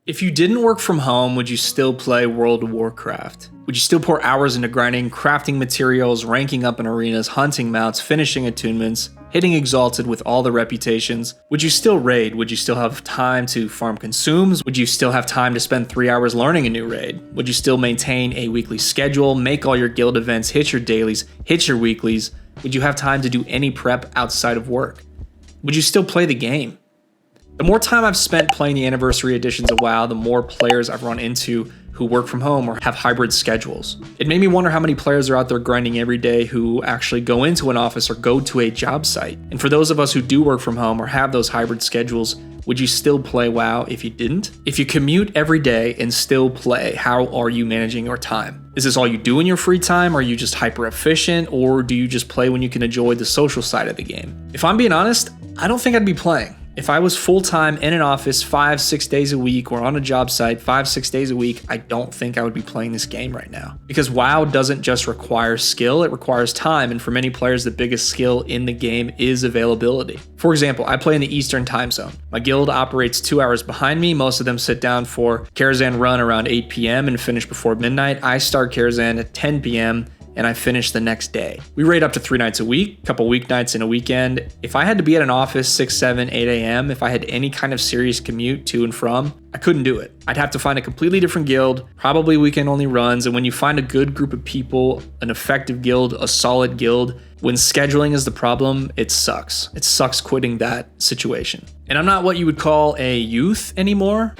If you didn't work from home, would you still play World of Warcraft? Would you still pour hours into grinding, crafting materials, ranking up in arenas, hunting mounts, finishing attunements, hitting Exalted with all the reputations? Would you still raid? Would you still have time to farm consumes? Would you still have time to spend 3 hours learning a new raid? Would you still maintain a weekly schedule, make all your guild events, hit your dailies, hit your weeklies? Would you have time to do any prep outside of work? Would you still play the game? The more time I've spent playing the anniversary editions of WoW, the more players I've run into who work from home or have hybrid schedules. It made me wonder how many players are out there grinding every day who actually go into an office or go to a job site. And for those of us who do work from home or have those hybrid schedules, would you still play WoW if you didn't? If you commute every day and still play, how are you managing your time? Is this all you do in your free time? Are you just hyper efficient, or do you just play when you can enjoy the social side of the game? If I'm being honest, I don't think I'd be playing. If I was full-time in an office 5-6 days a week or on a job site 5-6 days a week, I don't think I would be playing this game right now. Because WoW doesn't just require skill, it requires time, and for many players, the biggest skill in the game is availability. For example, I play in the Eastern time zone. My guild operates 2 hours behind me. Most of them sit down for Karazhan run around 8 p.m. and finish before midnight. I start Karazhan at 10 p.m. and I finish the next day. We raid up to 3 nights a week, a couple weeknights in a weekend. If I had to be at an office 6, 7, 8 a.m., if I had any kind of serious commute to and from, I couldn't do it. I'd have to find a completely different guild, probably weekend only runs. And when you find a good group of people, an effective guild, a solid guild, when scheduling is the problem, it sucks. It sucks quitting that situation. And I'm not what you would call a youth anymore.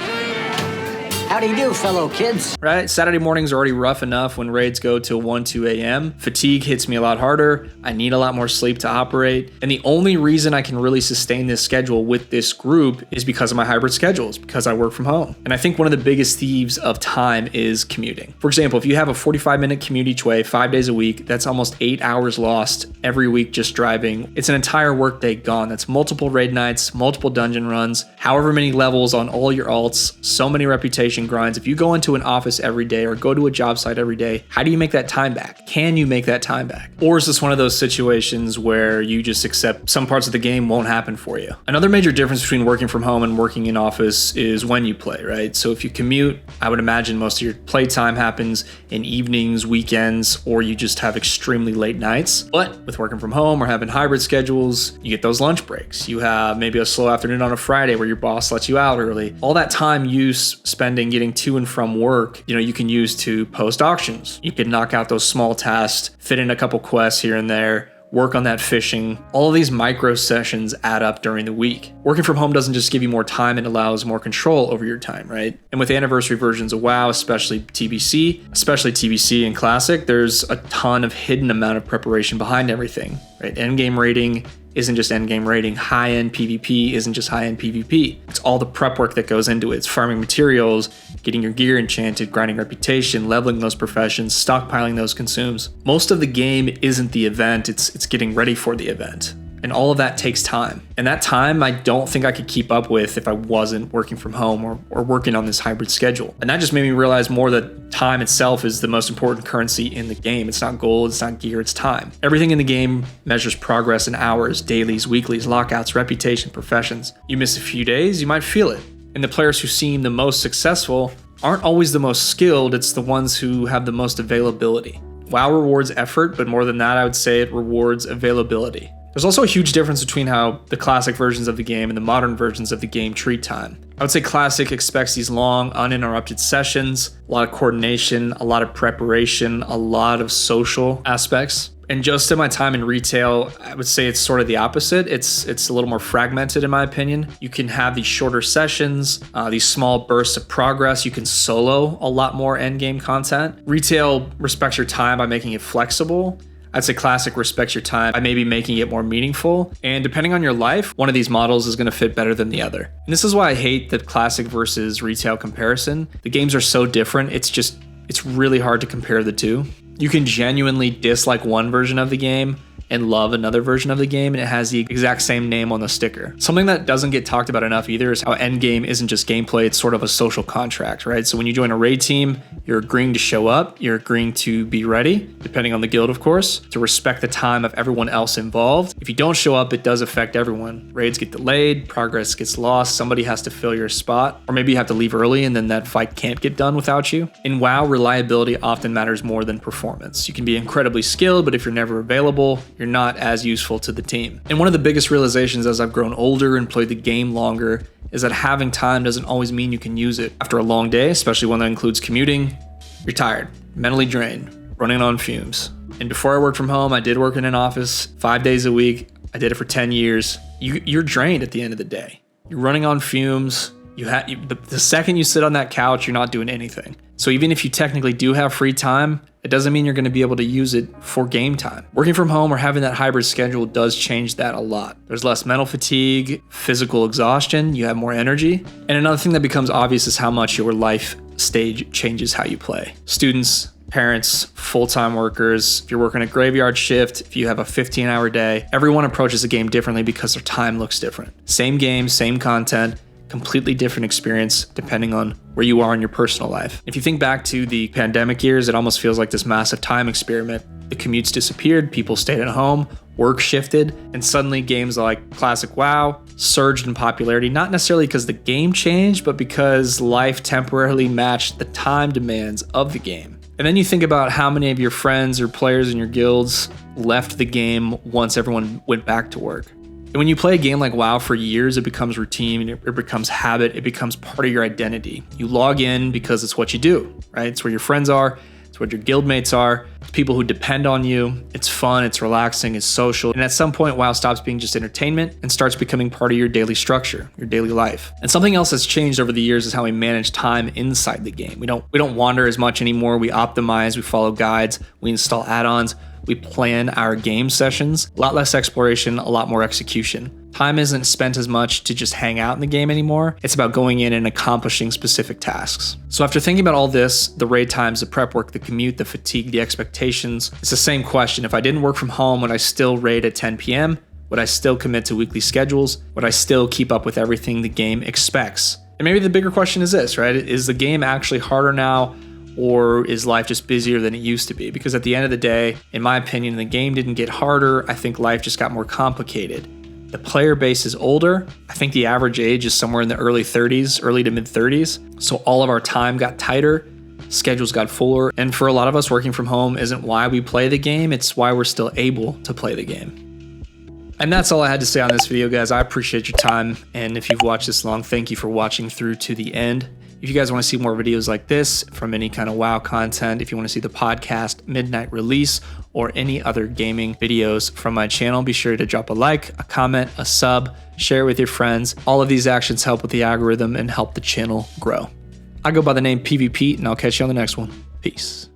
How do you do, fellow kids? Right? Saturday mornings are already rough enough when raids go till 1, 2 a.m. Fatigue hits me a lot harder. I need a lot more sleep to operate. And the only reason I can really sustain this schedule with this group is because of my hybrid schedules, because I work from home. And I think one of the biggest thieves of time is commuting. For example, if you have a 45-minute commute each way, 5 days a week, that's almost 8 hours lost every week just driving. It's an entire workday gone. That's multiple raid nights, multiple dungeon runs, however many levels on all your alts, so many reputation grinds. If you go into an office every day or go to a job site every day, how do you make that time back? Can you make that time back? Or is this one of those situations where you just accept some parts of the game won't happen for you? Another major difference between working from home and working in office is when you play, right? So if you commute, I would imagine most of your playtime happens in evenings, weekends, or you just have extremely late nights. But with working from home or having hybrid schedules, you get those lunch breaks. You have maybe a slow afternoon on a Friday where your boss lets you out early. All that time you spending getting to and from work, you can use to post auctions. You can knock out those small tasks, fit in a couple quests here and there, work on that fishing. All of these micro sessions add up during the week. Working from home doesn't just give you more time, it allows more control over your time, right? And with anniversary versions of WoW, especially TBC and Classic, there's a ton of hidden amount of preparation behind everything, right? Endgame raiding isn't just endgame raiding. High-end PvP isn't just high-end PvP. It's all the prep work that goes into it. It's farming materials, getting your gear enchanted, grinding reputation, leveling those professions, stockpiling those consumes. Most of the game isn't the event, it's getting ready for the event. And all of that takes time. And that time, I don't think I could keep up with if I wasn't working from home or working on this hybrid schedule. And that just made me realize more that time itself is the most important currency in the game. It's not gold, it's not gear, it's time. Everything in the game measures progress in hours, dailies, weeklies, lockouts, reputation, professions. You miss a few days, you might feel it. And the players who seem the most successful aren't always the most skilled, it's the ones who have the most availability. WoW rewards effort, but more than that, I would say it rewards availability. There's also a huge difference between how the classic versions of the game and the modern versions of the game treat time. I would say classic expects these long, uninterrupted sessions, a lot of coordination, a lot of preparation, a lot of social aspects. And just in my time in retail, I would say it's sort of the opposite. It's a little more fragmented in my opinion. You can have these shorter sessions, these small bursts of progress. You can solo a lot more endgame content. Retail respects your time by making it flexible. I'd say classic respects your time by maybe making it more meaningful. And depending on your life, one of these models is going to fit better than the other. And this is why I hate the classic versus retail comparison. The games are so different. It's really hard to compare the two. You can genuinely dislike one version of the game and love another version of the game, and it has the exact same name on the sticker. Something that doesn't get talked about enough either is how endgame isn't just gameplay, it's sort of a social contract, right? So when you join a raid team, you're agreeing to show up, you're agreeing to be ready, depending on the guild, of course, to respect the time of everyone else involved. If you don't show up, it does affect everyone. Raids get delayed, progress gets lost, somebody has to fill your spot, or maybe you have to leave early and then that fight can't get done without you. In WoW, reliability often matters more than performance. You can be incredibly skilled, but if you're never available, you're not as useful to the team. And one of the biggest realizations as I've grown older and played the game longer is that having time doesn't always mean you can use it. After a long day, especially one that includes commuting, you're tired, mentally drained, running on fumes. And before I worked from home, I did work in an office 5 days a week. I did it for 10 years. You're drained at the end of the day. You're running on fumes. The second you sit on that couch, you're not doing anything. So even if you technically do have free time, it doesn't mean you're going to be able to use it for game time. Working from home or having that hybrid schedule does change that a lot. There's less mental fatigue, physical exhaustion, you have more energy. And another thing that becomes obvious is how much your life stage changes how you play. Students, parents, full-time workers, if you're working a graveyard shift, if you have a 15-hour day, everyone approaches the game differently because their time looks different. Same game, same content, completely different experience depending on where you are in your personal life. If you think back to the pandemic years, it almost feels like this massive time experiment. The commutes disappeared, people stayed at home, work shifted, and suddenly games like classic WoW surged in popularity, not necessarily because the game changed, but because life temporarily matched the time demands of the game. And then you think about how many of your friends or players in your guilds left the game once everyone went back to work. And when you play a game like WoW for years, it becomes routine, it becomes habit, it becomes part of your identity. You log in because it's what you do, right? It's where your friends are, it's where your guildmates are, it's people who depend on you, it's fun, it's relaxing, it's social. And at some point, WoW stops being just entertainment and starts becoming part of your daily structure, your daily life. And something else that's changed over the years is how we manage time inside the game. We don't wander as much anymore, we optimize, we follow guides, we install add-ons, we plan our game sessions, a lot less exploration, a lot more execution. Time isn't spent as much to just hang out in the game anymore. It's about going in and accomplishing specific tasks. So after thinking about all this, the raid times, the prep work, the commute, the fatigue, the expectations, it's the same question. If I didn't work from home, would I still raid at 10 p.m.? Would I still commit to weekly schedules? Would I still keep up with everything the game expects? And maybe the bigger question is this, right? Is the game actually harder now? Or is life just busier than it used to be? Because at the end of the day, in my opinion, the game didn't get harder. I think life just got more complicated. The player base is older. I think the average age is somewhere in the early 30s, early to mid 30s. So all of our time got tighter, schedules got fuller. And for a lot of us, working from home isn't why we play the game. It's why we're still able to play the game. And that's all I had to say on this video, guys. I appreciate your time. And if you've watched this long, thank you for watching through to the end. If you guys want to see more videos like this from any kind of WoW content, if you want to see the podcast midnight release or any other gaming videos from my channel, be sure to drop a like, a comment, a sub, share it with your friends. All of these actions help with the algorithm and help the channel grow. I go by the name PvP, and I'll catch you on the next one. Peace.